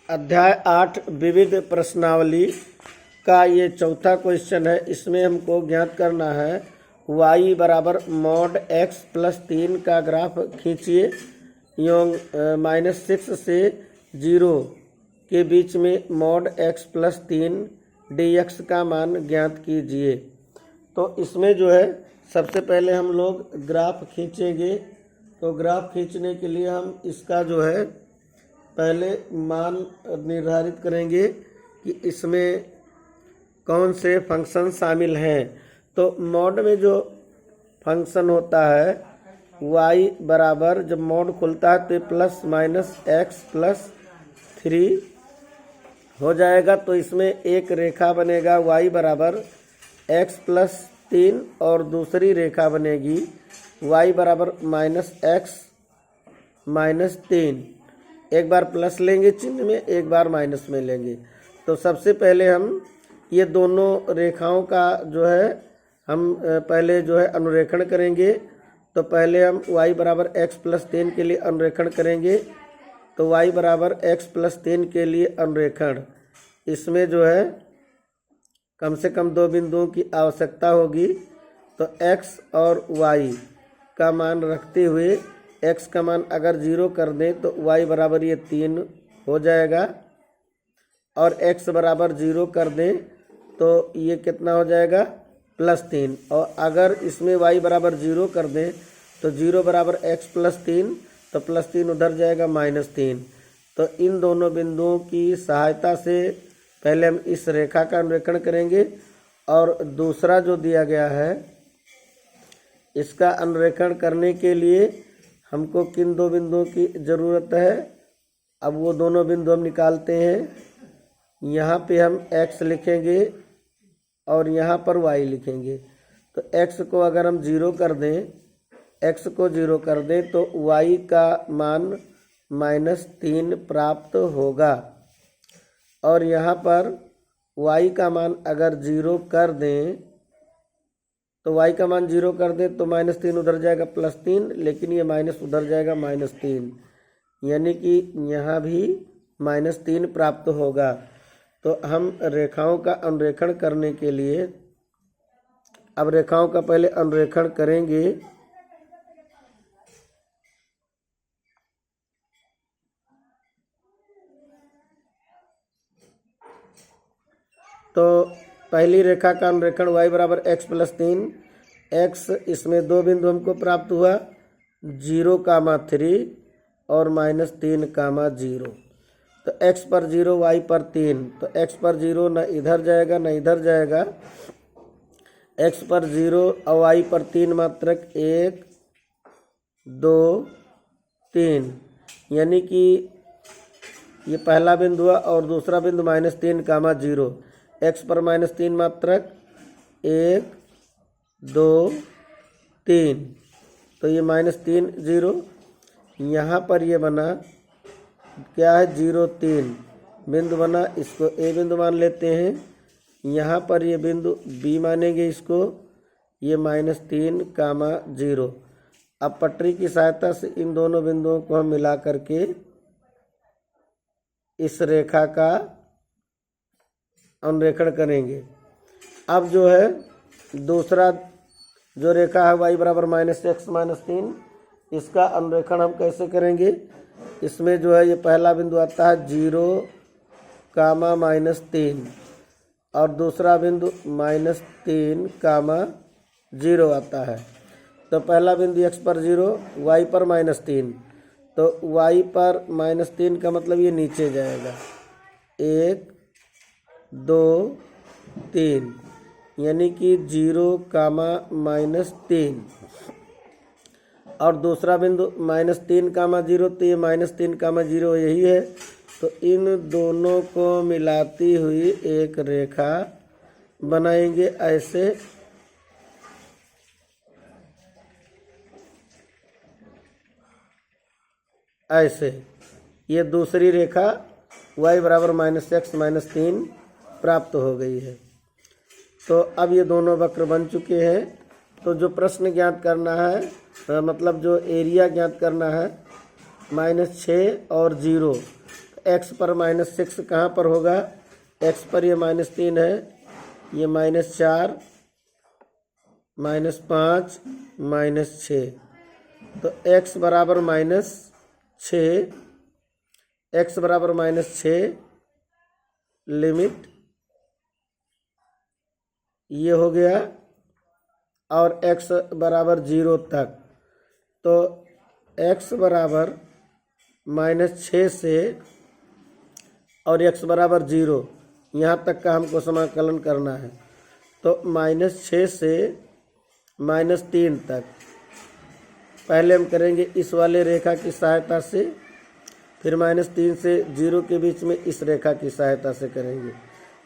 अध्याय 8 विविध प्रश्नावली का ये चौथा क्वेश्चन है। इसमें हमको ज्ञात करना है y बराबर मॉड x प्लस 3 का ग्राफ खींचिए एवं -6 से 0 के बीच में मॉड x प्लस 3 dx का मान ज्ञात कीजिए। तो इसमें जो है सबसे पहले हम लोग ग्राफ खींचेंगे। तो ग्राफ खींचने के लिए हम इसका जो है पहले मान निर्धारित करेंगे कि इसमें कौन से फंक्शन शामिल हैं। तो मॉड में जो फंक्शन होता है y बराबर, जब मॉड खुलता है तो प्लस माइनस x प्लस 3 हो जाएगा। तो इसमें एक रेखा बनेगा y बराबर x प्लस 3 और दूसरी रेखा बनेगी y बराबर माइनस x माइनस 3। एक बार प्लस लेंगे चिन्ह में, एक बार माइनस में लेंगे। तो सबसे पहले हम ये दोनों रेखाओं का जो है हम पहले जो है अनुरेखण करेंगे। तो पहले हम y बराबर x प्लस 3 के लिए अनुरेखण करेंगे। तो y बराबर x प्लस 3 के लिए अनुरेखण, इसमें जो है कम से कम 2 बिंदुओं की आवश्यकता होगी। तो x और y का मान रखते हुए x का मान अगर 0 कर दें तो y बराबर ये 3 हो जाएगा, और x बराबर 0 कर दें तो ये कितना हो जाएगा प्लस 3। और अगर इसमें y बराबर 0 कर दें तो 0 बराबर x प्लस 3, तो प्लस 3 उधर जाएगा माइनस 3। तो इन दोनों बिंदुओं की सहायता से पहले हम इस रेखा का अनुरेखण करेंगे, और दूसरा जो दिया गया है इसका अनुरेखण करने के लिए हमको किन 2 बिंदुओं की ज़रूरत है। अब वो दोनों बिंदु हम निकालते हैं। यहाँ पे हम x लिखेंगे और यहाँ पर y लिखेंगे। तो x को अगर हम 0 कर दें, x को 0 कर दें तो y का मान -3 प्राप्त होगा, और यहाँ पर y का मान अगर 0 कर दें तो y का मान 0 कर दें तो -3 उधर जाएगा +3, लेकिन ये माइनस उधर जाएगा -3, यानी कि यहाँ भी -3 प्राप्त होगा। तो हम रेखाओं का अनुरेखण करने के लिए अब रेखाओं का पहले अनुरेखण करेंगे। तो पहली रेखा का अनुरेखण y बराबर x प्लस 3, x इसमें 2 बिंदु हमको प्राप्त हुआ 0,3 और -3,0। तो x पर 0 y पर 3, तो x पर 0 न इधर जाएगा न इधर जाएगा। x पर 0 और y पर 3 मात्रक 1 2 3, यानी कि ये पहला बिंदु हुआ, और दूसरा बिंदु -3,0। x पर -3 मात्रक 1 2 3, तो ये -3 0। यहाँ पर ये बना क्या है 0 3 बिंदु बना, इसको a बिंदु मान लेते हैं। यहाँ पर ये बिंदु b मानेंगे इसको, ये -3,0। अब पटरी की सहायता से इन दोनों बिंदुओं को हम मिला करके इस रेखा का अनुरेखण करेंगे। अब जो है दूसरा जो रेखा है y बराबर -x माइनस 3, इसका अनुरेखण हम कैसे करेंगे। इसमें जो है ये पहला बिंदु आता है 0, -3, और दूसरा बिंदु -3, 0 आता है। तो पहला बिंदु x पर 0, y पर -3, तो y पर -3 का मतलब ये नीचे जाएगा 1 2 3, यानी कि 0, -3, और दूसरा बिंदु -3, 0, तो ये -3, 0 यही है। तो इन दोनों को मिलाती हुई एक रेखा बनाएंगे ऐसे। ऐसे ये दूसरी रेखा y बराबर -x माइनस 3 प्राप्त हो गई है। तो अब ये दोनों वक्र बन चुके हैं। तो जो प्रश्न ज्ञात करना है, मतलब जो एरिया ज्ञात करना है, -6 और 0, x पर -6 कहाँ पर होगा? x पर ये -3 है, ये -4 -5 -6, तो x बराबर -6, x बराबर -6, लिमिट ये हो गया, और x बराबर 0 तक, तो x बराबर -6 से और x बराबर 0 यहाँ तक का हमको समाकलन करना है। तो -6 से -3 तक पहले हम करेंगे इस वाले रेखा की सहायता से, फिर -3 से 0 के बीच में इस रेखा की सहायता से करेंगे।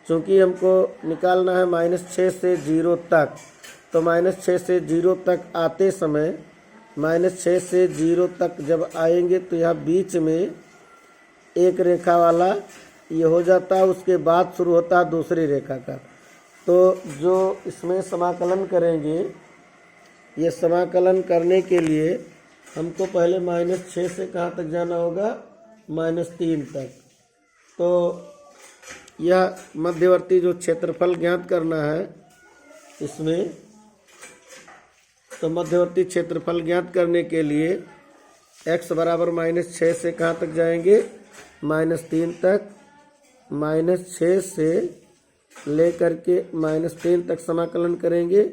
चूँकि हमको निकालना है -6 से 0 तक, तो -6 से 0 तक आते समय, -6 से 0 तक जब आएंगे तो यहाँ बीच में एक रेखा वाला ये हो जाता है, उसके बाद शुरू होता है दूसरी रेखा का। तो जो इसमें समाकलन करेंगे, ये समाकलन करने के लिए हमको पहले -6 से कहाँ तक जाना होगा? -3 तक। तो यह मध्यवर्ती जो क्षेत्रफल ज्ञात करना है इसमें, तो मध्यवर्ती क्षेत्रफल ज्ञात करने के लिए x बराबर -6 से कहाँ तक जाएंगे? -3 तक। -6 से लेकर के -3 तक समाकलन करेंगे,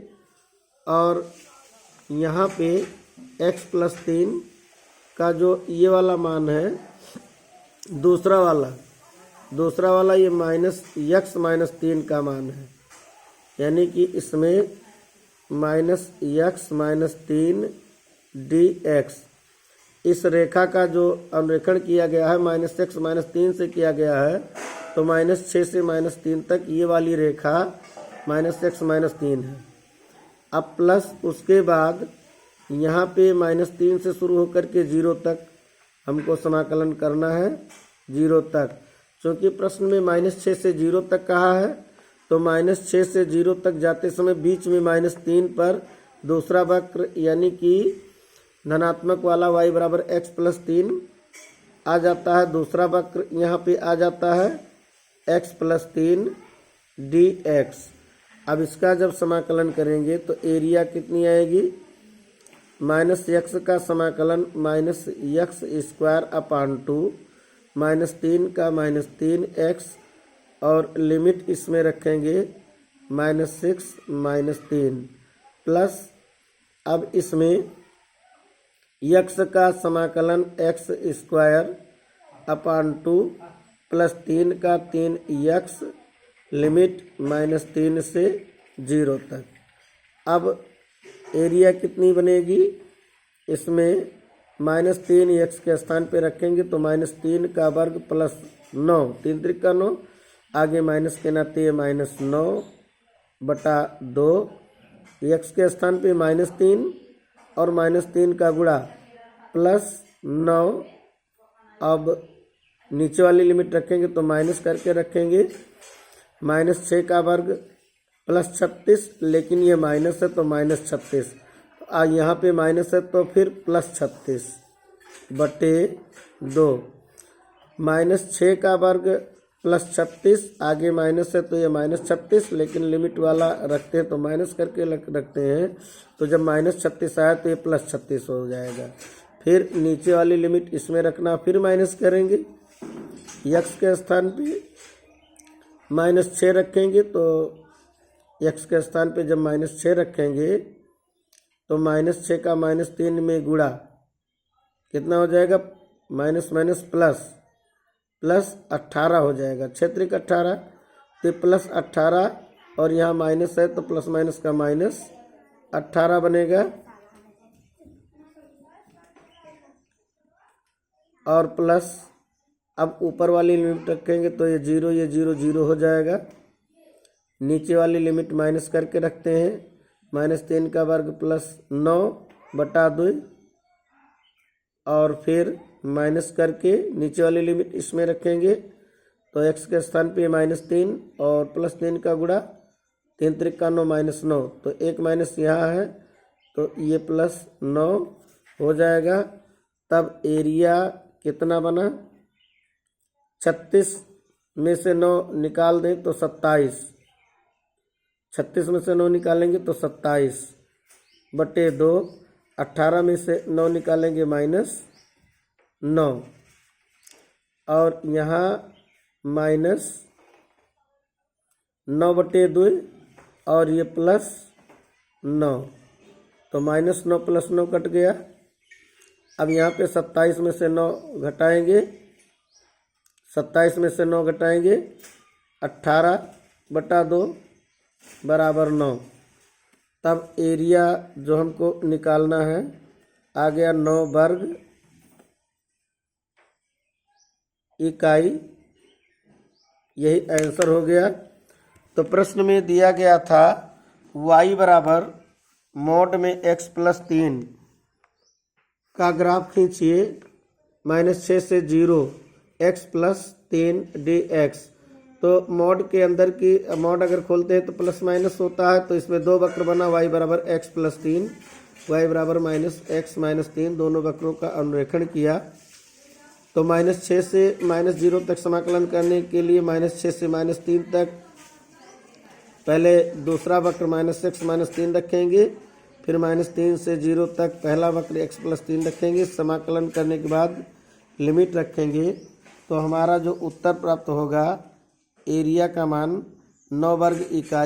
और यहाँ पे x + 3 का जो ये वाला मान है, दूसरा वाला ये -x - 3 का मान है, यानी कि इसमें -x - 3 dx, इस रेखा का जो अनुरेखण किया गया है -x - 3 से किया गया है, तो -6 से -3 तक ये वाली रेखा -x - 3 है। अब प्लस उसके बाद यहाँ पे -3 से शुरू होकर के 0 तक हमको समाकलन करना है, 0 तक। क्योंकि प्रश्न में -6 से 0 तक कहा है, तो -6 से 0 तक जाते समय बीच में -3 पर दूसरा वक्र यानी कि धनात्मक वाला y बराबर x + 3 आ जाता है, दूसरा वक्र यहाँ पे आ जाता है x + 3 dx। अब इसका जब समाकलन करेंगे तो एरिया कितनी आएगी? -x का समाकलन -x² -2 -3 का -3x, और लिमिट इसमें रखेंगे -6 -3 प्लस, अब इसमें x का समाकलन x² /2 + 3 का 3x, लिमिट -3 से 0 तक। अब एरिया कितनी बनेगी? इसमें -3x के स्थान पे रखेंगे तो -3 का वर्ग + 9, 3 त्रिक का 9, आगे माइनस के नाते -9 बटा 2, x के स्थान पे -3 और -3 का गुणा +9। अब नीचे वाली लिमिट रखेंगे तो माइनस करके रखेंगे, -6 का वर्ग +36, लेकिन ये माइनस है तो -36, यहाँ पे माइनस है तो फिर +36 बटे 2, -6 का वर्ग +36, आगे माइनस है तो ये -36, लेकिन लिमिट वाला रखते हैं तो माइनस करके रखते हैं, तो जब -36 आया तो ये +36 हो जाएगा। फिर नीचे वाली लिमिट इसमें रखना, फिर माइनस करेंगे, x के स्थान पे -6 रखेंगे तो x के स्थान पे जब -6 रखेंगे तो -6 का -3 में गुणा कितना हो जाएगा? माइनस माइनस प्लस 18 हो जाएगा, 6 त्रिक 18, तो +18, और यहाँ माइनस है तो प्लस माइनस का -18 बनेगा, और प्लस अब ऊपर वाली लिमिट रखेंगे तो ये 0 हो जाएगा, नीचे वाली लिमिट माइनस करके रखते हैं, -3 का वर्ग +9 बटा 2, और फिर माइनस करके नीचे वाली लिमिट इसमें रखेंगे तो x के स्थान पे -3 और +3 का गुणा, 3 त्रिक का 9 -9, तो एक माइनस यहाँ है तो ये +9 हो जाएगा। तब एरिया कितना बना? 36 में से 9 निकाल दें तो 27, 36 में से 9 निकालेंगे तो 27 बटे 2, 18 में से 9 निकालेंगे -9, और यहाँ -9 बटे 2 और ये +9, तो -9 + 9 कट गया। अब यहाँ पे 27 में से 9 घटाएंगे, 27 में से 9 घटाएंगे, 18 बटा 2 बराबर 9। तब एरिया जो हमको निकालना है आ गया 9 वर्ग इकाई, यही आंसर हो गया। तो प्रश्न में दिया गया था y बराबर मॉड में x + 3 का ग्राफ खींचिए, -6 से 0 x + 3 dx। तो मॉड के अंदर की मॉड अगर खोलते हैं तो प्लस माइनस होता है, तो इसमें दो वक्र बना y बराबर x + 3, y बराबर -x - 3, दोनों वक्रों का अनुरेखण किया। तो -6 से -0 तक समाकलन करने के लिए -6 से -3 तक पहले दूसरा वक्र -x - 3 रखेंगे, फिर -3 से 0 तक पहला वक्र x + 3 रखेंगे। समाकलन करने के बाद लिमिट रखेंगे, तो हमारा जो उत्तर प्राप्त होगा एरिया का मान 9 वर्ग इकाई